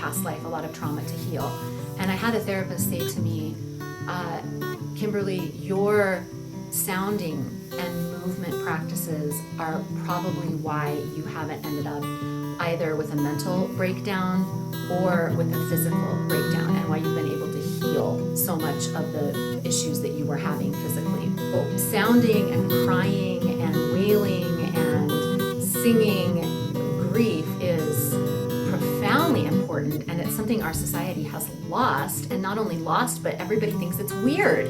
past life, a lot of trauma to heal. And I had a therapist say to me, Kimberly, your sounding and movement practices are probably why you haven't ended up either with a mental breakdown or with a physical breakdown, and why you've been able to heal so much of the issues that you were having physically. So sounding and crying and wailing and singing grief is profoundly important, and it's something our society has lost, and not only lost, but everybody thinks it's weird.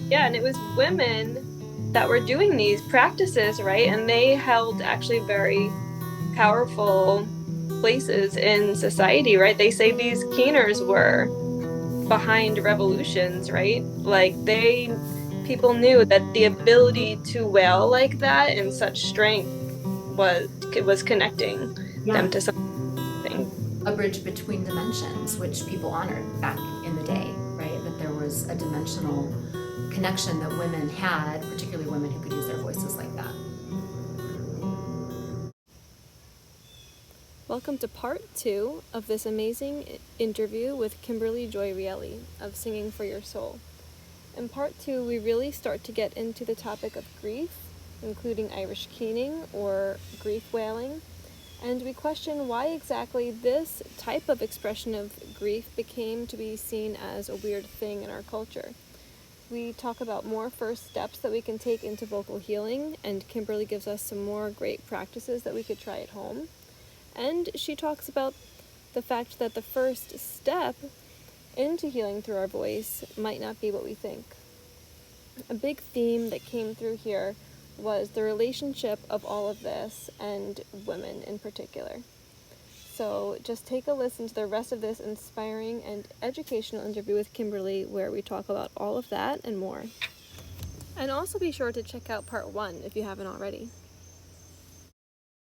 Yeah, and it was women that were doing these practices, right? And they held actually very powerful places in society, right? They say these keeners were behind revolutions, right? People knew that the ability to wail like that in such strength was connecting Yeah. them to something. A bridge between dimensions, which people honored back in the day, right? That there was a dimensional connection that women had, particularly women who could use their voices like that. Welcome to part 2 of this amazing interview with Kimberly Joy Rieli of Singing for Your Soul. In part 2, we really start to get into the topic of grief, including Irish keening or grief wailing, and we question why exactly this type of expression of grief became to be seen as a weird thing in our culture. We talk about more first steps that we can take into vocal healing, and Kimberly gives us some more great practices that we could try at home. And she talks about the fact that the first step into healing through our voice might not be what we think. A big theme that came through here was the relationship of all of this and women in particular. So just take a listen to the rest of this inspiring and educational interview with Kimberly, where we talk about all of that and more. And also be sure to check out part 1 if you haven't already.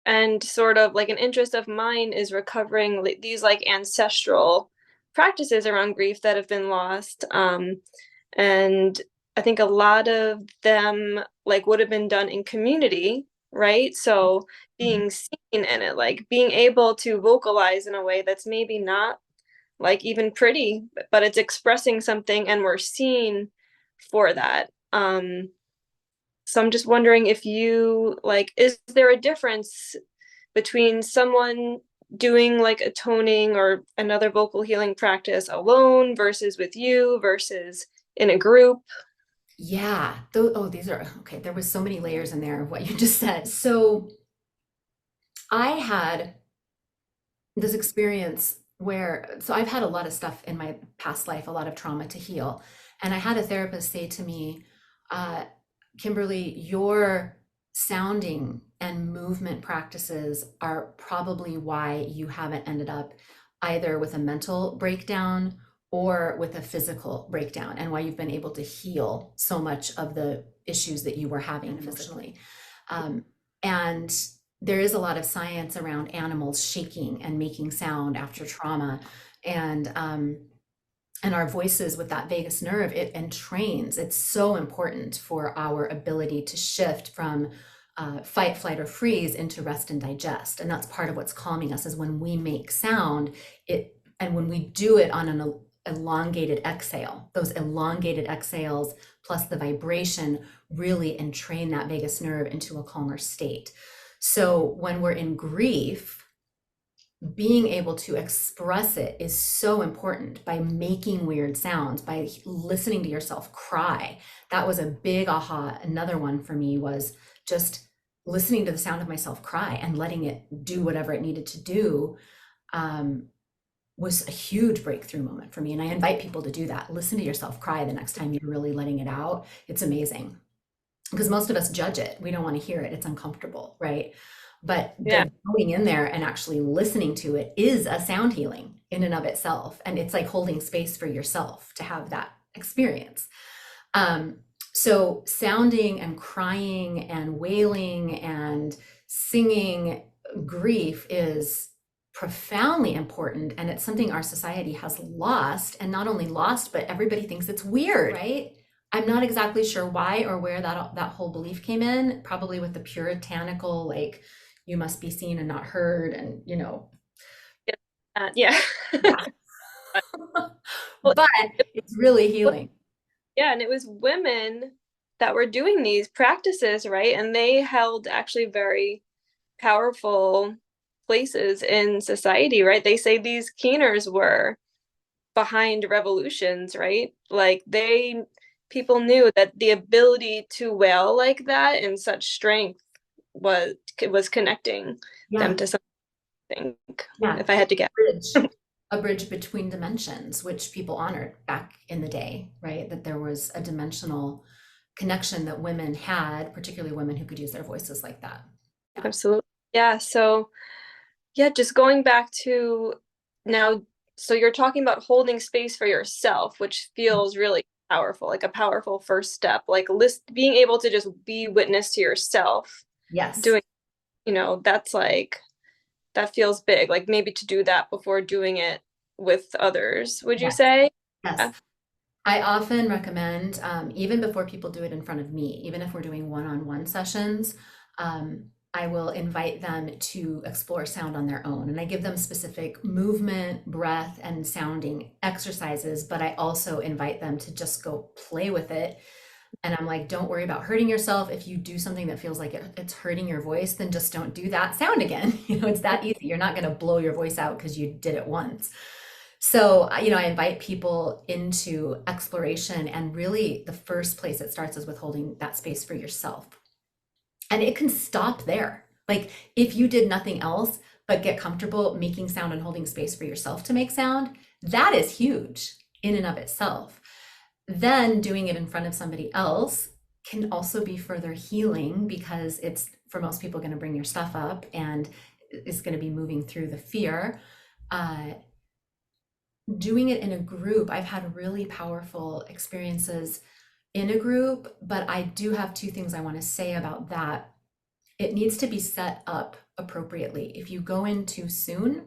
And sort of like an interest of mine is recovering these like ancestral practices around grief that have been lost. And I think a lot of them like would have been done in community, right? So being seen in it, like being able to vocalize in a way that's maybe not like even pretty, but it's expressing something and we're seen for that. So I'm just wondering if is there a difference between someone doing like a toning or another vocal healing practice alone versus with you versus in a group? Yeah. These are okay. There was so many layers in there of what you just said. So I had this experience so I've had a lot of stuff in my past life, a lot of trauma to heal. And I had a therapist say to me, Kimberly, your sounding and movement practices are probably why you haven't ended up either with a mental breakdown or with a physical breakdown, and why you've been able to heal so much of the issues that you were having emotionally. And there is a lot of science around animals shaking and making sound after trauma, and our voices with that vagus nerve, it entrains. It's so important for our ability to shift from fight, flight, or freeze into rest and digest. And that's part of what's calming us, is when we make sound, and when we do it on an elongated exhale. Those elongated exhales plus the vibration really entrain that vagus nerve into a calmer state. So when we're in grief, being able to express it is so important, by making weird sounds, by listening to yourself cry. That was a big aha. Another one for me was just listening to the sound of myself cry and letting it do whatever it needed to do, was a huge breakthrough moment for me. And I invite people to do that. Listen to yourself cry the next time you're really letting it out. It's amazing, because most of us judge it. We don't want to hear it. It's uncomfortable, right? But going in there and actually listening to it is a sound healing in and of itself. And it's like holding space for yourself to have that experience. So sounding and crying and wailing and singing grief is profoundly important. And it's something our society has lost, and not only lost, but everybody thinks it's weird, right? I'm not exactly sure why or where that whole belief came in, probably with the puritanical, like, you must be seen and not heard, and Yeah. Yeah. Well, But it's really healing. yeah, and it was women that were doing these practices, right? And they held actually very powerful places in society, right? They say these keeners were behind revolutions, right? Like people knew that the ability to wail like that in such strength was was connecting them Yeah. to something, Yeah. if I had to guess. Bridge, a bridge between dimensions, which people honored back in the day, right? That there was a dimensional connection that women had, particularly women who could use their voices like that. Yeah. Absolutely. Yeah, so yeah, just going back to now, so you're talking about holding space for yourself, which feels really powerful, like a powerful first step, like being able to just be witness to yourself Yes. doing, that's like, that feels big, like maybe to do that before doing it with others, would you Yes. say? Yes. Yeah. I often recommend, even before people do it in front of me, even if we're doing one-on-one sessions, I will invite them to explore sound on their own. And I give them specific movement, breath, and sounding exercises, but I also invite them to just go play with it. And I'm like, don't worry about hurting yourself. If you do something that feels like it's hurting your voice, then just don't do that sound again. It's that easy. You're not going to blow your voice out because you did it once. So, I invite people into exploration, and really the first place it starts is with holding that space for yourself. And it can stop there. Like if you did nothing else but get comfortable making sound and holding space for yourself to make sound, that is huge in and of itself. Then doing it in front of somebody else can also be further healing, because it's, for most people, going to bring your stuff up and is going to be moving through the fear. Uh, Doing it in a group, I've had really powerful experiences in a group, but I do have two things I want to say about that. It needs to be set up appropriately. If you go in too soon,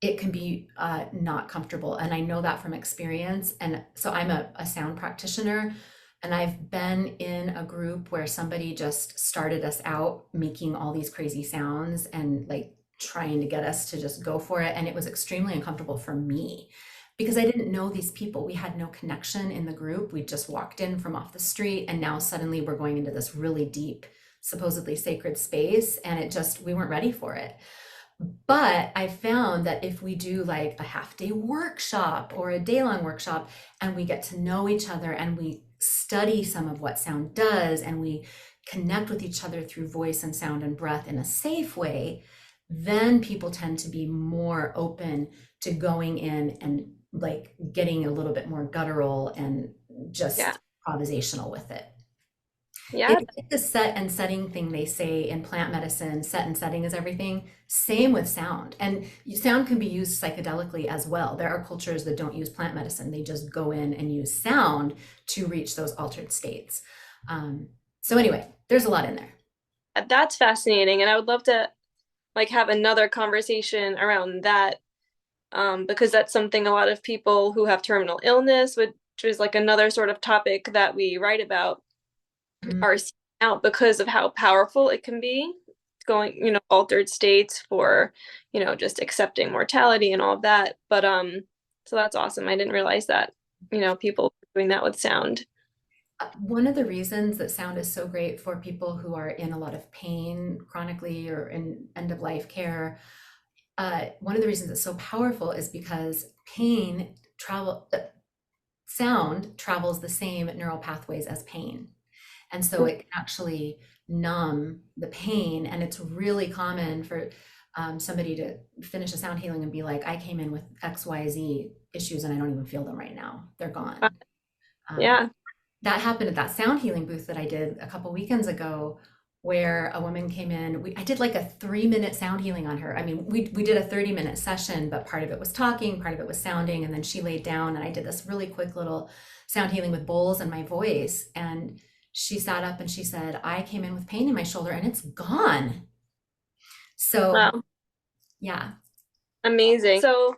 it can be not comfortable. And I know that from experience. And so I'm a sound practitioner, and I've been in a group where somebody just started us out making all these crazy sounds and like trying to get us to just go for it. And it was extremely uncomfortable for me because I didn't know these people. We had no connection in the group. We just walked in from off the street, and now suddenly we're going into this really deep, supposedly sacred space. And we weren't ready for it. But I found that if we do like a half day workshop or a day long workshop, and we get to know each other and we study some of what sound does, and we connect with each other through voice and sound and breath in a safe way, then people tend to be more open to going in and like getting a little bit more guttural and Yeah. just improvisational with it. Yeah. It's like the set and setting thing they say in plant medicine. Set and setting is everything. Same with sound. And sound can be used psychedelically as well. There are cultures that don't use plant medicine. They just go in and use sound to reach those altered states. So anyway, there's a lot in there. That's fascinating. And I would love to like have another conversation around that, because that's something a lot of people who have terminal illness, which is like another sort of topic that we write about, Mm. are seeing out because of how powerful it can be going, altered states for, just accepting mortality and all of that. But so that's awesome. I didn't realize that, people doing that with sound. One of the reasons that sound is so great for people who are in a lot of pain chronically or in end of life care, one of the reasons it's so powerful is because sound travels the same neural pathways as pain. And so it can actually numb the pain. And it's really common for somebody to finish a sound healing and be like, I came in with XYZ issues and I don't even feel them right now. They're gone. Um, Yeah. that happened at that sound healing booth that I did a couple weekends ago, where a woman came in. I did like a 3-minute sound healing on her. I mean, we did a 30-minute session, but part of it was talking, part of it was sounding, and then she laid down, and I did this really quick little sound healing with bowls and my voice. And she sat up and she said, I came in with pain in my shoulder and it's gone. So, Wow. yeah. Amazing. So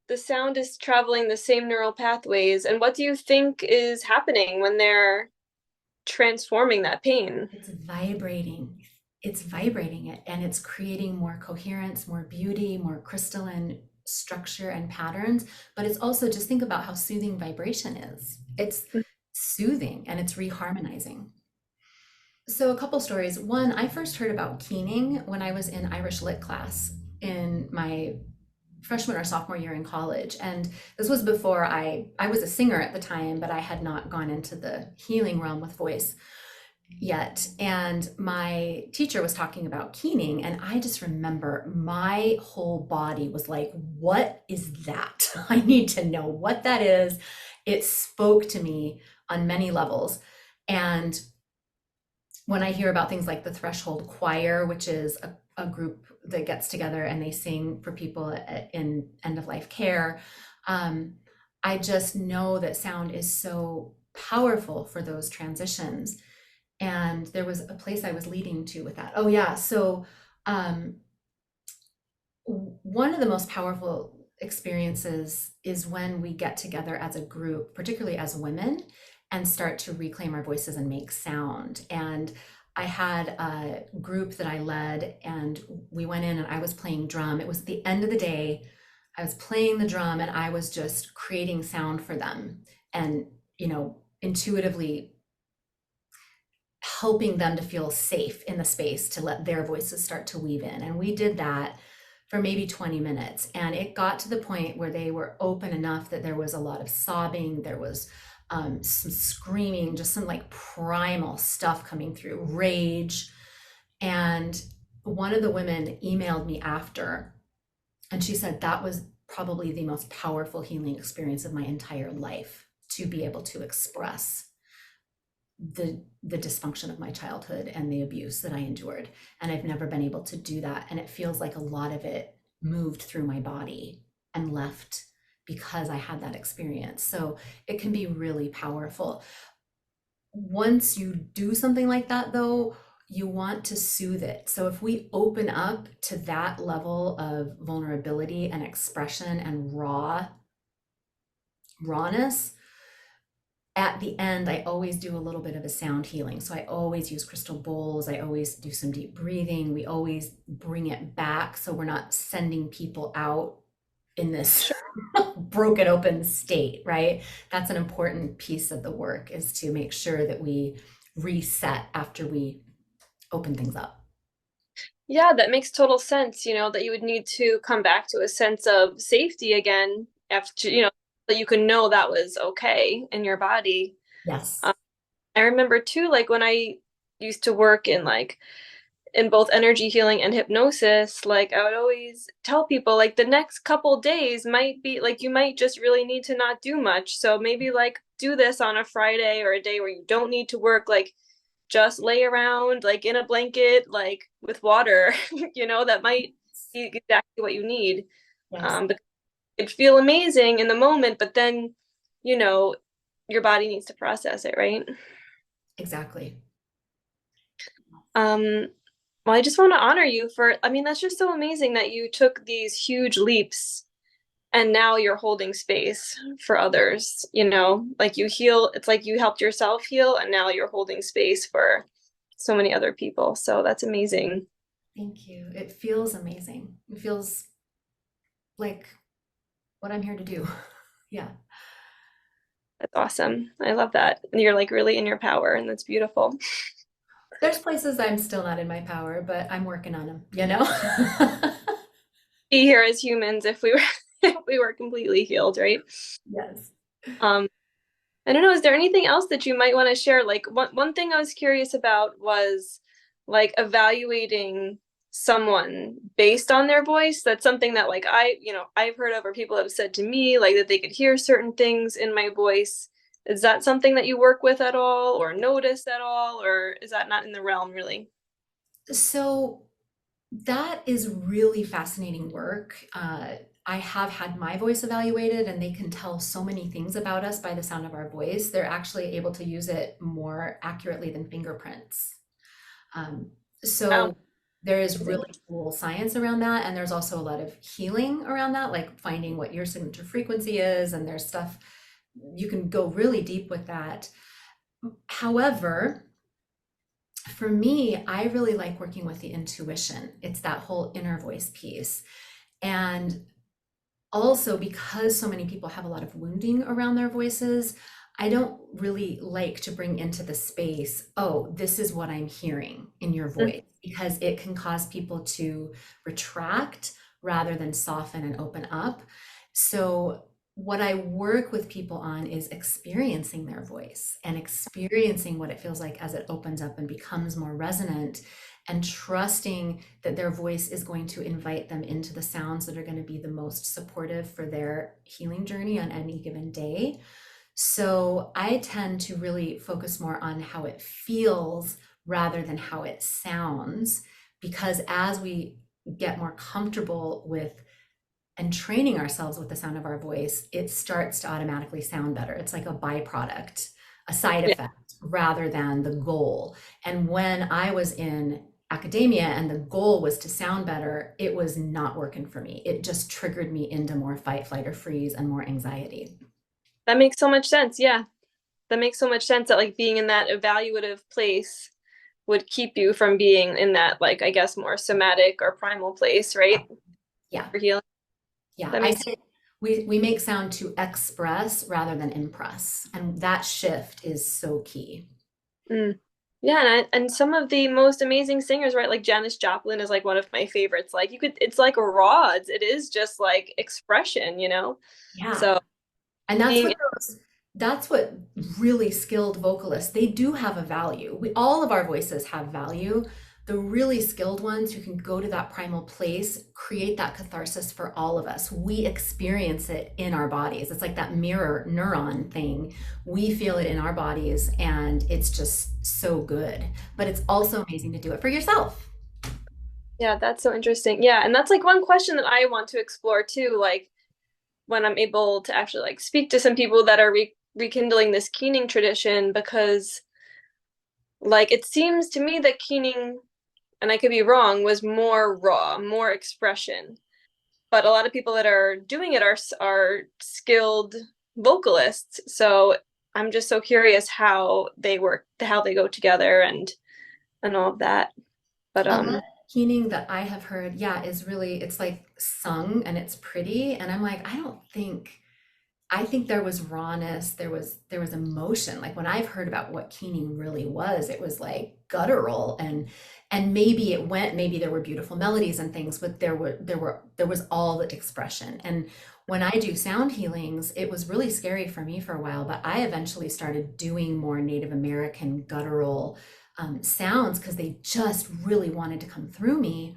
the sound is traveling the same neural pathways. And what do you think is happening when they're transforming that pain? It's vibrating. it's vibrating it, and it's creating more coherence, more beauty, more crystalline structure and patterns. But it's also, just think about how soothing vibration is. It's soothing and it's reharmonizing. So a couple stories. One, I first heard about keening when I was in Irish lit class in my freshman or sophomore year in college. And this was before I was a singer at the time, but I had not gone into the healing realm with voice yet. And my teacher was talking about keening, and I just remember my whole body was like, what is that? I need to know what that is. It spoke to me on many levels. And when I hear about things like the Threshold Choir, which is a group that gets together and they sing for people in end of life care, I just know that sound is so powerful for those transitions. And there was a place I was leading to with that. Oh yeah, so one of the most powerful experiences is when we get together as a group, particularly as women, and start to reclaim our voices and make sound. And I had a group that I led, and we went in and I was playing drum. It was at the end of the day. I was playing the drum and I was just creating sound for them, and, intuitively helping them to feel safe in the space to let their voices start to weave in. And we did that for maybe 20 minutes. And it got to the point where they were open enough that there was a lot of sobbing, there was some screaming, just some like primal stuff coming through, rage. And one of the women emailed me after, and she said that was probably the most powerful healing experience of my entire life, to be able to express the dysfunction of my childhood and the abuse that I endured. And I've never been able to do that. And it feels like a lot of it moved through my body and left because I had that experience. So it can be really powerful. Once you do something like that, though, you want to soothe it. So if we open up to that level of vulnerability and expression and rawness, at the end, I always do a little bit of a sound healing. So I always use crystal bowls. I always do some deep breathing. We always bring it back so we're not sending people out in this broken open state, right? That's an important piece of the work, is to make sure that we reset after we open things up. Yeah, that makes total sense, that you would need to come back to a sense of safety again after, that you can know that was okay in your body. Yes. I remember too, like when I used to work in both energy healing and hypnosis, like I would always tell people like the next couple days might be like, you might just really need to not do much. So maybe like do this on a Friday or a day where you don't need to work, like just lay around like in a blanket, like with water, that might be exactly what you need. Yes. But it'd feel amazing in the moment, but then, your body needs to process it, right? Exactly. Well, I just want to honor you for, I mean, that's just so amazing that you took these huge leaps and now you're holding space for others, like you heal, it's like you helped yourself heal and now you're holding space for so many other people. So that's amazing. Thank you. It feels amazing. It feels like what I'm here to do. Yeah. That's awesome. I love that. And you're like really in your power, and that's beautiful. There's places I'm still not in my power, but I'm working on them. Be here as humans if we were if we were completely healed, right? Yes. Um, I don't know, is there anything else that you might want to share? Like one thing I was curious about was like evaluating someone based on their voice. That's something that like I've heard of, or people have said to me like that they could hear certain things in my voice. Is that something that you work with at all or notice at all, or is that not in the realm really? So that is really fascinating work. I have had my voice evaluated, and they can tell so many things about us by the sound of our voice. They're actually able to use it more accurately than fingerprints. Wow. So there is really cool science around that, and there's also a lot of healing around that, like finding what your signature frequency is, and there's stuff you can go really deep with that. However, For me, I really like working with the intuition. It's that whole inner voice piece. And also, because so many people have a lot of wounding around their voices, I don't really like to bring into the space, oh, this is what I'm hearing in your voice, because it can cause people to retract rather than soften and open up. So, what I work with people on is experiencing their voice and experiencing what it feels like as it opens up and becomes more resonant, and trusting that their voice is going to invite them into the sounds that are going to be the most supportive for their healing journey on any given day. So I tend to really focus more on how it feels rather than how it sounds, because as we get more comfortable with and training ourselves with the sound of our voice, it starts to automatically sound better. It's like a byproduct, a side Yeah, effect rather than the goal. And when I was in academia and the goal was to sound better, it was not working for me. It just triggered me into more fight, flight, or freeze and more anxiety. that makes so much sense. Yeah, that makes so much sense that like being in that evaluative place would keep you from being in that like I guess more somatic or primal place, right? Yeah. For healing. Yeah. That I makes say we make sound to express rather than impress. And that shift is so key. mm. Yeah, and some of the most amazing singers, right? Like Janis Joplin is like one of my favorites. Like you could, it's like raw. It is just like expression, you know. Yeah. So And being that's what really skilled vocalists, they do have a value. We all of our voices have value. The really skilled ones who can go to that primal place create that catharsis for all of us. We experience it in our bodies. It's like that mirror neuron thing. We feel it in our bodies and it's just so good. But it's also amazing to do it for yourself. yeah, that's so interesting. Yeah, and that's like one question that I want to explore too. Like when I'm able to actually like speak to some people that are rekindling this keening tradition, because like it seems to me that keening, and I could be wrong, was more raw, more expression. But a lot of people that are doing it are skilled vocalists. So I'm just so curious how they work, how they go together, and all of that. But A lot of keening that I have heard, yeah, is really, it's like sung and it's pretty. And I'm like, I think there was rawness, there was emotion. Like when I've heard about what keening really was, it was like guttural and maybe there were beautiful melodies and things, but there was all the expression. And when I do sound healings, it was really scary for me for a while, but I eventually started doing more Native American guttural sounds because they just really wanted to come through me.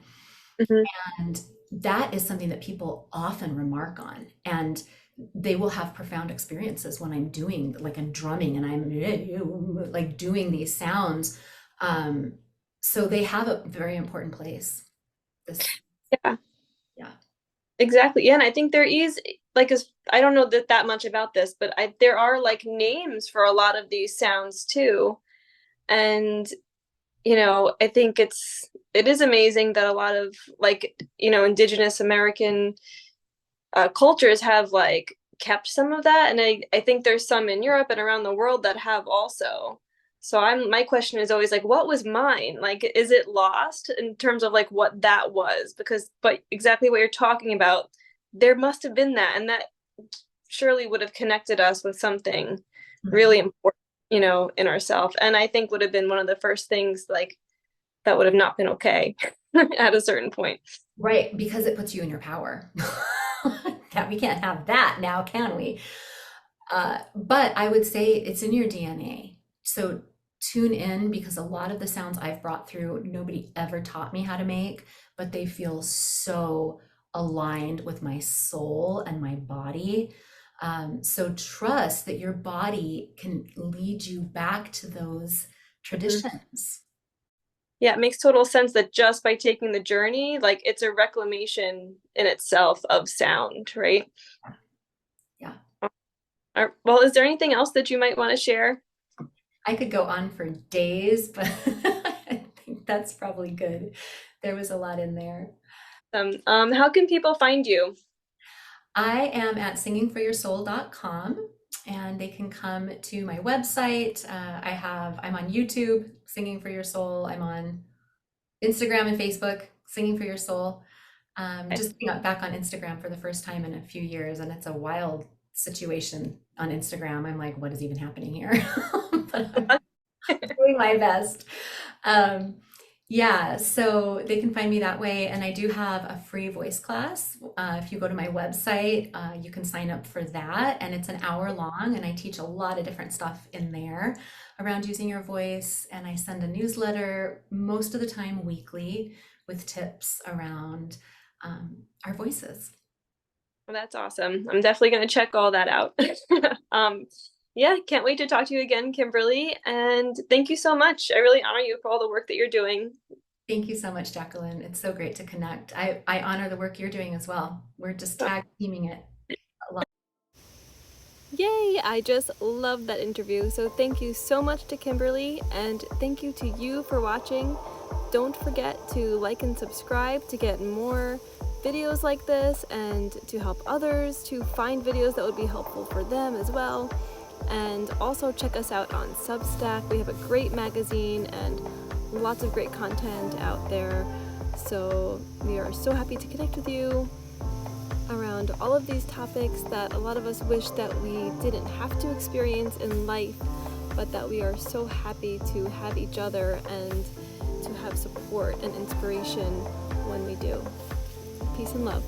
mhm. And that is something that people often remark on. And they will have profound experiences when I'm doing, like I'm drumming and I'm like doing these sounds. Um, so they have a very important place. This, Yeah, yeah. exactly. Yeah, and I think there is like as I don't know that much about this, but there are like names for a lot of these sounds too. And I think it is amazing that a lot of like, indigenous American cultures have like kept some of that. And I think there's some in Europe and around the world that have also. So my question is always like, what was mine? Like, is it lost in terms of like what that was? But exactly what you're talking about, there must have been that. And that surely would have connected us with something Mhm. really important, in ourselves. And I think would have been one of the first things like that would have not been okay at a certain point. Right, because it puts you in your power. That we can't have that now, can we? But I would say it's in your DNA. So tune in because a lot of the sounds I've brought through, nobody ever taught me how to make, but they feel so aligned with my soul and my body. So trust that your body can lead you back to those Mhm. traditions. Yeah, it makes total sense that just by taking the journey, like it's a reclamation in itself of sound, right? Yeah. Well, is there anything else that you might want to share? I could go on for days, but I think that's probably good. There was a lot in there. How can people find you? I am at singingforyoursoul.com and they can come to my website. I'm on YouTube. Singing for Your Soul. I'm on Instagram and Facebook, Singing for Your Soul. Just got back on Instagram for the first time in a few years, and it's a wild situation on Instagram. I'm like, what is even happening here? But I'm doing my best. Um, yeah, so they can find me that way. And I do have a free voice class. If you go to my website, you can sign up for that. And it's an hour long. And I teach a lot of different stuff in there around using your voice. And I send a newsletter most of the time weekly with tips around our voices. Well, that's awesome. I'm definitely going to check all that out. Yeah, can't wait to talk to you again, Kimberly. And thank you so much. I really honor you for all the work that you're doing. Thank you so much, Jacqueline. It's so great to connect. I honor the work you're doing as well. We're just tag teaming it a lot. Yay! I just love that interview. So thank you so much to Kimberly, and thank you to you for watching. Don't forget to like and subscribe to get more videos like this and to help others to find videos that would be helpful for them as well. And also check us out on Substack. We have a great magazine and lots of great content out there. So we are so happy to connect with you around all of these topics that a lot of us wish that we didn't have to experience in life, but that we are so happy to have each other and to have support and inspiration when we do. Peace and love.